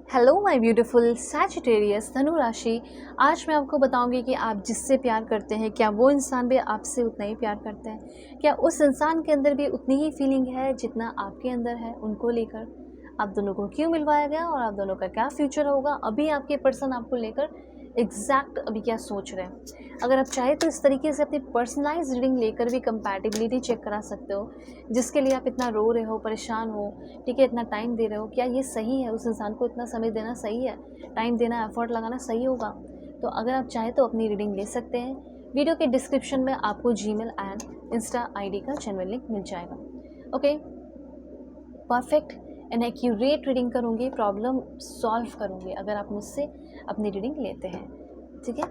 Hello my beautiful Sagittarius धनु राशि। आज मैं आपको बताऊंगी कि आप जिससे प्यार करते हैं क्या वो इंसान भी आपसे उतना ही प्यार करते हैं, क्या उस इंसान के अंदर भी उतनी ही फीलिंग है जितना आपके अंदर है उनको लेकर। आप दोनों को क्यों मिलवाया गया और आप दोनों का क्या फ्यूचर होगा, अभी आपके पर्सन आपको लेकर एग्जैक्ट अभी क्या सोच रहे हैं। अगर आप चाहे तो इस तरीके से अपनी पर्सनलाइज रीडिंग लेकर भी कंपैटिबिलिटी चेक करा सकते हो, जिसके लिए आप इतना रो रहे हो, परेशान हो, ठीक है, इतना टाइम दे रहे हो, क्या ये सही है? उस इंसान को इतना समय देना सही है? टाइम देना, एफर्ट लगाना सही होगा? तो अगर आप चाहें तो अपनी रीडिंग ले सकते हैं। वीडियो के डिस्क्रिप्शन में आपको जीमेल एंड इंस्टा आईडी का जेन्युइन लिंक मिल जाएगा। Okay, perfect and accurate reading करूँगी, प्रॉब्लम सॉल्व करूँगी अगर आप मुझसे अपनी रीडिंग लेते हैं, ठीक है।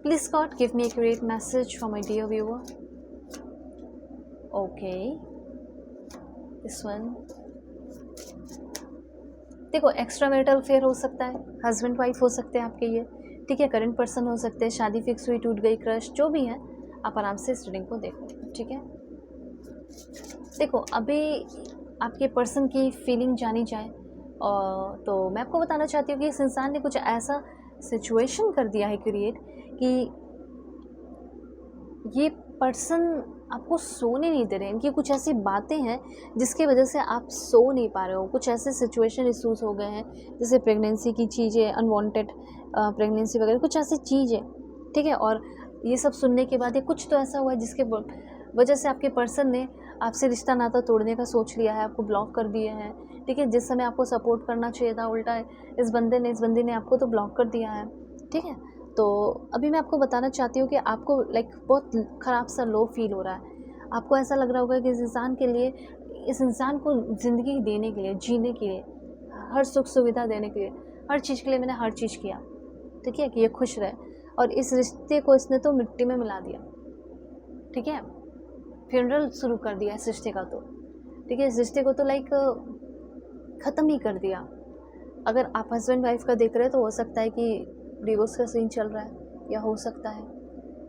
Please God give me accurate message for my dear viewer. Okay, this one. देखो, एक्स्ट्रा मैरिटल अफेयर हो सकता है, हस्बैंड वाइफ हो सकते हैं आपके ये, ठीक है, करंट पर्सन हो सकते हैं, शादी फिक्स हुई, टूट गई, क्रश, जो भी है आप आराम से इस रीडिंग को देखो, ठीक है। देखो, अभी आपके पर्सन की फीलिंग जानी जाए और तो मैं आपको बताना चाहती हूँ कि इस इंसान ने कुछ ऐसा सिचुएशन कर दिया है क्रिएट कि ये पर्सन आपको सोने नहीं दे रहे हैं। इनकी कुछ ऐसी बातें हैं जिसकी वजह से आप सो नहीं पा रहे हो। कुछ ऐसे सिचुएशन इशूज़ हो गए हैं, जैसे प्रेगनेंसी की चीज़ें, अनवांटेड प्रेगनेंसी वगैरह, कुछ ऐसी चीज़ें, ठीक है। और ये सब सुनने के बाद ये कुछ तो ऐसा हुआ है जिसके वजह से आपके पर्सन ने आपसे रिश्ता नाता तोड़ने का सोच लिया है, आपको ब्लॉक कर दिए हैं, ठीक है। जिस समय आपको सपोर्ट करना चाहिए था, उल्टा इस बंदी ने आपको तो ब्लॉक कर दिया है, ठीक है। तो अभी मैं आपको बताना चाहती हूँ कि आपको बहुत ख़राब सा लो फील हो रहा है। आपको ऐसा लग रहा होगा कि इस इंसान के लिए, इस इंसान को ज़िंदगी देने के लिए, जीने के लिए, हर सुख सुविधा देने के लिए, हर चीज़ के लिए मैंने हर चीज़ किया, ठीक है, कि ये खुश रहे, और इस रिश्ते को इसने तो मिट्टी में मिला दिया, ठीक है। फ्यूनरल शुरू कर दिया इस रिश्ते का, तो ठीक है, इस रिश्ते को तो ख़त्म ही कर दिया। अगर आप हस्बैंड वाइफ का देख रहे हैं तो हो सकता है कि डिवोर्स का सीन चल रहा है, या हो सकता है,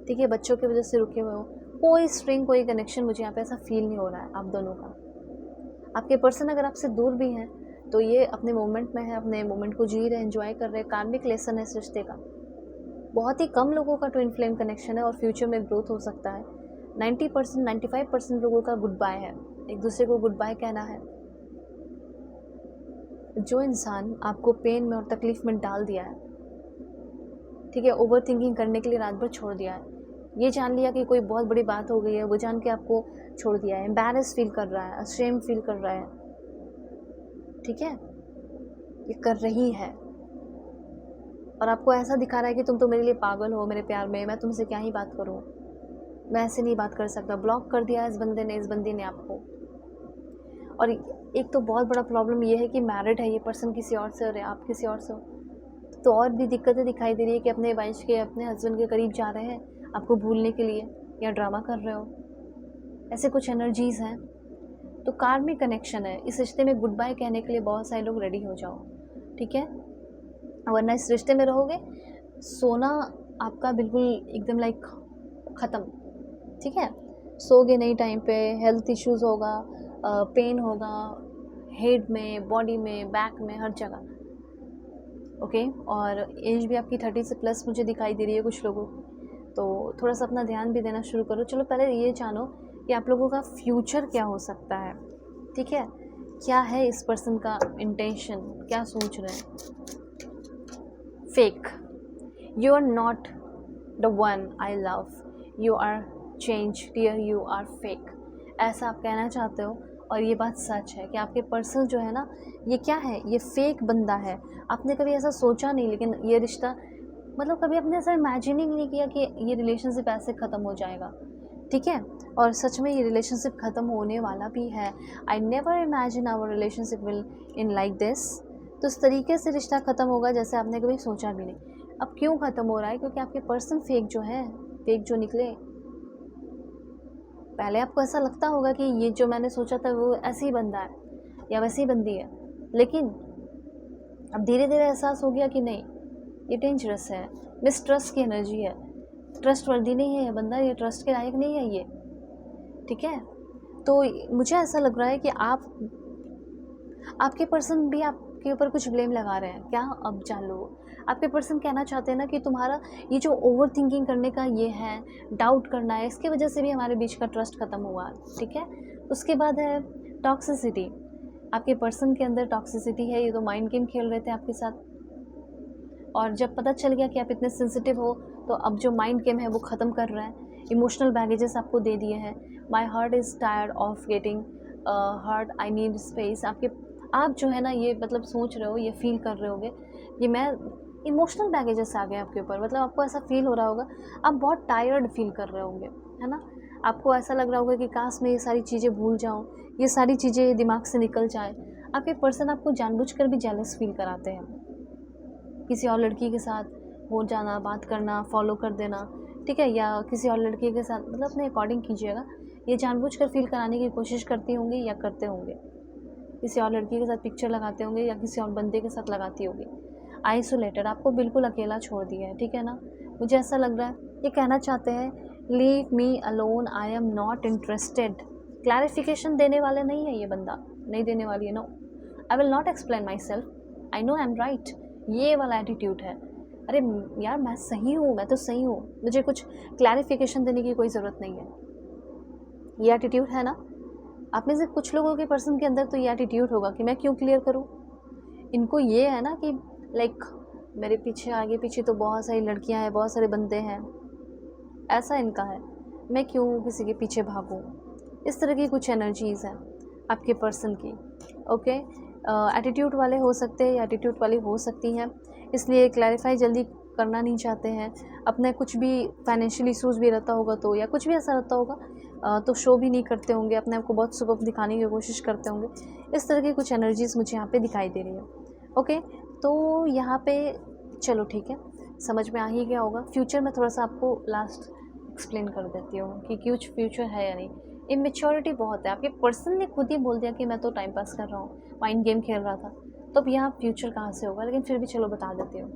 ठीक है, बच्चों की वजह से रुके हुए हो। कोई स्ट्रिंग, कोई कनेक्शन मुझे यहाँ पे ऐसा फील नहीं हो रहा है आप दोनों का। आपके पर्सन अगर आपसे दूर भी हैं तो ये अपने मोमेंट में है, अपने मोमेंट को जी रहे हैं, एंजॉय कर रहे हैं। कार्मिक लेसन है इस रिश्ते का। बहुत ही कम लोगों का ट्विन फ्लेम कनेक्शन है और फ्यूचर में ग्रोथ हो सकता है। 90% 95% लोगों का गुड बाय है, एक दूसरे को गुड बाय कहना है। जो इंसान आपको पेन में और तकलीफ में डाल दिया है, ठीक है, ओवर थिंकिंग करने के लिए रात भर छोड़ दिया है, ये जान लिया कि कोई बहुत बड़ी बात हो गई है, वो जान के आपको छोड़ दिया है, एम्बैरेस फील कर रहा है, अशेम फील कर रहा है, ठीक है, ये कर रही है। और आपको ऐसा दिखा रहा है कि तुम तो मेरे लिए पागल हो, मेरे प्यार में, मैं तुमसे क्या ही बात करूं, मैं ऐसे नहीं बात कर सकता। ब्लॉक कर दिया इस बंदे ने, इस बंदी ने आपको। और एक तो बहुत बड़ा प्रॉब्लम ये है कि मैरिड है ये पर्सन किसी और से, और आप किसी और से हो, तो और भी दिक्कतें दिखाई दे रही है कि अपने वाइफ के, अपने हस्बैंड के करीब जा रहे हैं आपको भूलने के लिए, या ड्रामा कर रहे हो, ऐसे कुछ एनर्जीज़ हैं। तो कार्मिक कनेक्शन है, इस रिश्ते में गुड बाय कहने के लिए बहुत सारे लोग रेडी हो जाओ, ठीक है, वरना इस रिश्ते में रहोगे सोना आपका बिल्कुल एकदम ख़त्म, ठीक है। सोगे नहीं टाइम पे, हेल्थ इश्यूज़ होगा, पेन होगा, हेड में, बॉडी में, बैक में, हर जगह, ओके। और एज भी आपकी 30 से प्लस मुझे दिखाई दे रही है कुछ लोगों, तो थोड़ा सा अपना ध्यान भी देना शुरू करो। चलो पहले ये जानो कि आप लोगों का फ्यूचर क्या हो सकता है, ठीक है, क्या है इस पर्सन का इंटेंशन, क्या सोच रहे हैं। Fake, you are not the one I love, you are change dear, you are fake, ऐसा आप कहना चाहते हो। और ये बात सच है कि आपके पर्सन जो है ना, ये क्या है, ये फेक बंदा है। आपने कभी ऐसा सोचा नहीं, लेकिन ये रिश्ता, कभी आपने ऐसा इमेजिन ही नहीं किया कि ये रिलेशनशिप ऐसे ख़त्म हो जाएगा, ठीक है। और सच में ये रिलेशनशिप ख़त्म होने वाला भी है। I never imagine our relationship will end like this. तो इस तरीके से रिश्ता ख़त्म होगा जैसे आपने कभी सोचा भी नहीं। अब क्यों ख़त्म हो रहा है? क्योंकि आपके पर्सन फेक जो है, फेक जो निकले। पहले आपको ऐसा लगता होगा कि ये जो मैंने सोचा था वो ऐसे ही बंदा है या वैसी बंदी है, लेकिन अब धीरे धीरे एहसास हो गया कि नहीं, ये डेंजरस है, मिसट्रस्ट की एनर्जी है, ट्रस्ट वर्दी नहीं है ये बंदा, ये ट्रस्ट के लायक नहीं है ये, ठीक है। तो मुझे ऐसा लग रहा है कि आपके पर्सन भी आपके ऊपर कुछ ब्लेम लगा रहे हैं क्या, अब जान लो। आपके पर्सन कहना चाहते हैं ना कि तुम्हारा ये जो ओवर थिंकिंग करने का ये है, डाउट करना है, इसकी वजह से भी हमारे बीच का ट्रस्ट ख़त्म हुआ, ठीक है। उसके बाद है टॉक्सिसिटी। आपके पर्सन के अंदर टॉक्सिसिटी है, ये तो माइंड गेम खेल रहे थे आपके साथ, और जब पता चल गया कि आप इतने सेंसिटिव हो तो अब जो माइंड गेम है वो ख़त्म कर रहा है। इमोशनल बैगेजेस आपको दे दिए हैं। My heart is tired of getting hurt, I need space. आप जो है ना ये मतलब सोच रहे हो, ये फील कर रहे होगे कि मैं, इमोशनल बैगेजेस आ गए आपके ऊपर, मतलब आपको ऐसा फील हो रहा होगा, आप बहुत टायर्ड फील कर रहे होंगे, है ना। आपको ऐसा लग रहा होगा कि काश मैं ये सारी चीज़ें भूल जाऊँ, ये सारी चीज़ें दिमाग से निकल जाए। आपके पर्सन आपको जानबूझकर भी जेलस फील कराते हैं, किसी और लड़की के साथ हो जाना, बात करना, फॉलो कर देना, ठीक है, या किसी और लड़की के साथ, मतलब अपने अकॉर्डिंग कीजिएगा। ये जानबूझकर फील कराने की कोशिश करती होंगी या करते होंगे, किसी और लड़की के साथ पिक्चर लगाते होंगे या किसी और बंदे के साथ लगाती होगी। आइसोलेटेड, आपको बिल्कुल अकेला छोड़ दिया है, ठीक है ना। मुझे ऐसा लग रहा है ये कहना चाहते हैं, leave me alone, I am not interested. Clarification देने वाले नहीं है ये बंदा, नहीं देने वाली है। No, I will not explain myself, I know I am right, ये वाला एटीट्यूड है। अरे यार मैं सही हूँ, मैं तो सही हूँ, मुझे कुछ क्लैरिफिकेशन देने की कोई ज़रूरत नहीं है, ये एटीट्यूड है ना। आप में से कुछ लोगों के पर्सन के अंदर तो ये एटीट्यूड होगा कि मैं क्यों क्लियर करूँ। इनको ये है ना कि लाइक मेरे पीछे आगे पीछे तो बहुत सारी लड़कियां हैं, बहुत सारे बंदे हैं, ऐसा इनका है, मैं क्यों किसी के पीछे भागूं। इस तरह की कुछ एनर्जीज़ हैं आपके पर्सन की। ओके, एटीट्यूड वाले हो सकते हैं या एटीट्यूड वाली हो सकती हैं, इसलिए क्लैरिफाई जल्दी करना नहीं चाहते हैं। अपने कुछ भी फाइनेंशियल इशूज़ भी रहता होगा तो, या कुछ भी ऐसा रहता होगा तो शो भी नहीं करते होंगे, अपने आप को बहुत सुपर दिखाने की कोशिश करते होंगे। इस तरह की कुछ एनर्जीज़ मुझे यहाँ पे दिखाई दे रही है। ओके, तो यहाँ पे चलो ठीक है, समझ में आ ही गया होगा। फ्यूचर में थोड़ा सा आपको लास्ट एक्सप्लेन कर देती हूँ कि कुछ फ्यूचर है या नहीं। इमेच्योरिटी बहुत है, आपके पर्सन ने खुद ही बोल दिया कि मैं तो टाइम पास कर रहा हूँ, माइंड गेम खेल रहा था, तो अब यहाँ फ्यूचर कहाँ से होगा, लेकिन फिर भी चलो बता देती हूँ।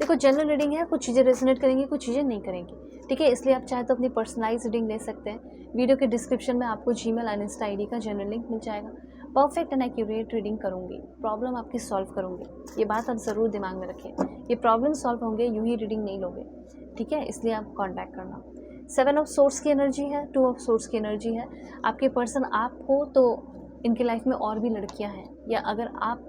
देखो जनरल रीडिंग है, कुछ चीज़ें रेजोनेट करेंगी, कुछ चीज़ें नहीं करेंगी, ठीक है। इसलिए आप चाहे तो अपनी पर्सनलाइज रीडिंग ले सकते हैं। वीडियो के डिस्क्रिप्शन में आपको जीमेल एंड इंस्टा आईडी का जनरल लिंक मिल जाएगा। परफेक्ट एंड एक्यूरेट रीडिंग करूँगी, प्रॉब्लम आपकी सॉल्व करूँगी, ये बात आप ज़रूर दिमाग में रखें। ये प्रॉब्लम सॉल्व होंगे, यूँ ही रीडिंग नहीं लोगे, ठीक है। इसलिए आप कॉन्टैक्ट करना। 7 ऑफ सोर्स की एनर्जी है, 2 ऑफ सोर्स की एनर्जी है। आपके पर्सन आप हो तो इनकी लाइफ में और भी लड़कियाँ हैं, या अगर आप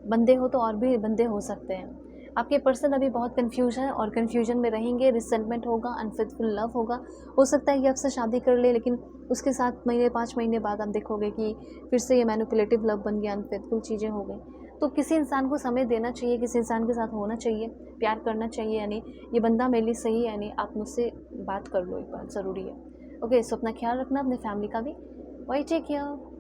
बंदे हो तो और भी बंदे हो सकते हैं। आपके पर्सन अभी बहुत कन्फ्यूज है और कन्फ्यूजन में रहेंगे, रिसेंटमेंट होगा, अनफेथफुल लव होगा। हो सकता है कि आपसे शादी कर ले, लेकिन उसके 7 महीने 5 महीने बाद आप देखोगे कि फिर से ये मैनिपुलेटिव लव बन गया, अनफेथफुल चीज़ें हो गई। तो किसी इंसान को समय देना चाहिए, किसी इंसान के साथ होना चाहिए, प्यार करना चाहिए, यानी ये बंदा मेरे लिए सही है, यानी आप मुझसे बात कर लो एक बार, ज़रूरी है। ओके, सो अपना ख्याल रखना, अपने फैमिली का भी। Why take care.